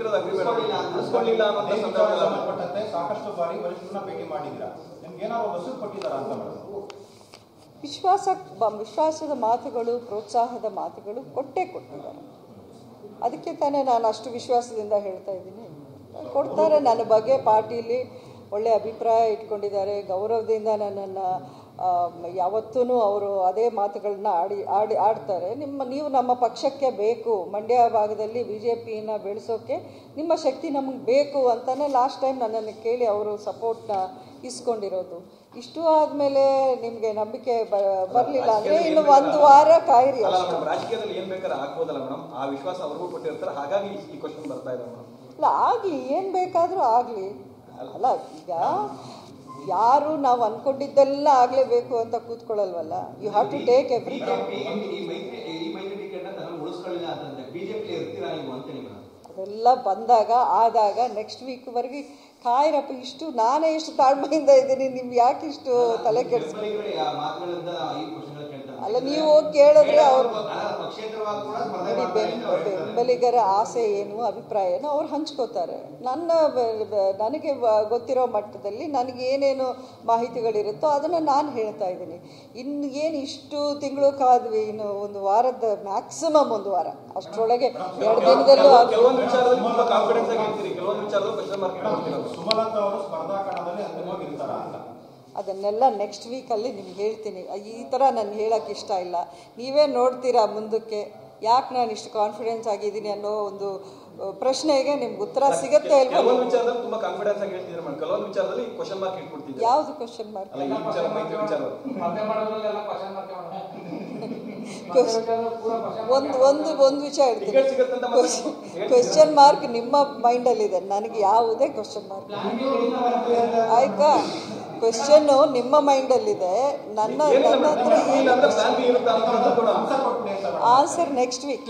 ಶೀಘ್ರದ agreement ಸಂಬಂಧಪಟ್ಟಂತೆ ಸಾಕಷ್ಟು ಬಾರಿ ವರಿಷ್ಠರನ್ನ ಭೇಟಿ ಮಾಡಿದ್ರ, ನಿಮ್ಗೆ ಏನಾದ್ರು ವಸೂಲು ಕೊಟ್ಟಿದ್ದಾರಾ ಅಂತ ಮೇಡಮ್? ವಿಶ್ವಾಸದ ಮಾತುಗಳು, ಪ್ರೋತ್ಸಾಹದ ಮಾತುಗಳು ಕೊಟ್ಟಿದ್ದಾರೆ. ಅದಕ್ಕೆ ತಾನೇ ನಾನು ಅಷ್ಟು ವಿಶ್ವಾಸದಿಂದ ಹೇಳ್ತಾ ಇದ್ದೀನಿ. ಕೊಡ್ತಾರೆ. ನನ್ನ ಬಗ್ಗೆ ಪಾರ್ಟಿಲಿ ಒಳ್ಳೆ ಅಭಿಪ್ರಾಯ ಇಟ್ಕೊಂಡಿದ್ದಾರೆ. ಗೌರವದಿಂದ ನನ್ನನ್ನು ಯಾವತ್ತೂ ಅವರು ಅದೇ ಮಾತುಗಳನ್ನ ಆಡ್ತಾರೆ. ನೀವು ನಮ್ಮ ಪಕ್ಷಕ್ಕೆ ಬೇಕು, ಮಂಡ್ಯ ಭಾಗದಲ್ಲಿ BJPನ ಬೆಳೆಸೋಕ್ಕೆ ನಿಮ್ಮ ಶಕ್ತಿ ನಮಗೆ ಬೇಕು ಅಂತಲೇ ಲಾಸ್ಟ್ ಟೈಮ್ ನನ್ನನ್ನು ಕೇಳಿ ಅವರು ಸಪೋರ್ಟ್ನ ಇಸ್ಕೊಂಡಿರೋದು. ಇಷ್ಟು ಆದಮೇಲೆ ನಿಮಗೆ ನಂಬಿಕೆ ಬರಲಿಲ್ಲ ಅಂದರೆ ಇನ್ನು ಒಂದು ವಾರ ಕಾಯಿರಿ. ರಾಜಕೀಯದಲ್ಲಿ ಏನು ಬೇಕಾದ್ರೆ ಆಗ್ಬೋದಲ್ಲ ಮೇಡಮ್, ಆ ವಿಶ್ವಾಸ ಅವ್ರಿಗೂ ಕೊಟ್ಟಿರ್ತಾರೆ. ಹಾಗಾಗಿ ಈ ಕ್ವಶನ್ ಬರ್ತಾ ಇದೆ ಮೇಡಮ್. ಅಲ್ಲ, ಆಗಲಿ, ಏನು ಬೇಕಾದರೂ ಆಗಲಿ. ಅಲ್ಲ, ಈಗ ಯಾರು ನಾವು ಅನ್ಕೊಂಡಿದ್ದೆಲ್ಲ ಆಗಲೇಬೇಕು ಅಂತ ಕೂತ್ಕೊಳ್ಳಲ್ವಲ್ಲ. You have to take everything. ಅದೆಲ್ಲ ಬಂದಾಗ ಆದಾಗ ನೆಕ್ಸ್ಟ್ ವೀಕ್ವರೆಗೆ ಕಾಯಿರಪ್ಪ. ಇಷ್ಟು ನಾನೇ ಎಷ್ಟು ತಾಳ್ಮೆಯಿಂದ ಇದ್ದೀನಿ, ನಿಮ್ಗೆ ಯಾಕೆ ಇಷ್ಟು ತಲೆ ಕೆಡಿಸ್ಕೊಳ್ಳಿ? ಅಲ್ಲ, ನೀವು ಹೋಗಿ ಕೇಳಿದ್ರೆ ಅವರು ಬೆಂಬಲಿಗರ ಆಸೆ ಏನು, ಅಭಿಪ್ರಾಯ ಏನು ಅವ್ರು ಹಂಚ್ಕೋತಾರೆ. ನನಗೆ ಗೊತ್ತಿರೋ ಮಟ್ಟದಲ್ಲಿ ನನಗೇನೇನು ಮಾಹಿತಿಗಳಿರುತ್ತೋ ಅದನ್ನು ನಾನು ಹೇಳ್ತಾ ಇದ್ದೀನಿ. ಇನ್ನು ಏನು ಇಷ್ಟು ತಿಂಗಳು ಕಾದ್ವಿ, ಇನ್ನು ಒಂದು ವಾರದ ಮ್ಯಾಕ್ಸಿಮಮ್ ಒಂದು ವಾರ, ಅಷ್ಟರೊಳಗೆ 2 ದಿನದಲ್ಲೂ ಅದನ್ನೆಲ್ಲ ನೆಕ್ಸ್ಟ್ ವೀಕಲ್ಲಿ ನಿಮ್ಗೆ ಹೇಳ್ತೀನಿ. ಈ ಥರ ನಾನು ಹೇಳೋಕ್ಕೆ ಇಷ್ಟ ಇಲ್ಲ. ನೀವೇ ನೋಡ್ತೀರಾ ಮುಂದಕ್ಕೆ ಯಾಕೆ ನಾನು ಇಷ್ಟು ಕಾನ್ಫಿಡೆನ್ಸ್ ಆಗಿದ್ದೀನಿ ಅನ್ನೋ ಒಂದು ಪ್ರಶ್ನೆಗೆ ನಿಮ್ಗೆ ಉತ್ತರ ಸಿಗುತ್ತೆ ಅಲ್ವಾ? ಯಾವುದು ಕ್ವಶನ್ ಮಾರ್ಕ್? ಒಂದು ವಿಷಯ ಹೇಳ್ತೀನಿ. ಕ್ವಶನ್ ಮಾರ್ಕ್ ನಿಮ್ಮ ಮೈಂಡಲ್ಲಿದೆ, ನನಗೆ ಯಾವುದೇ ಕ್ವಶನ್ ಮಾರ್ಕ್ ಆಯ್ತಾ? ಕ್ವಶನ್ನು ನಿಮ್ಮ ಮೈಂಡಲ್ಲಿದೆ, ನನ್ನ ಹತ್ರ ಆನ್ಸರ್ ನೆಕ್ಸ್ಟ್ ವೀಕ್.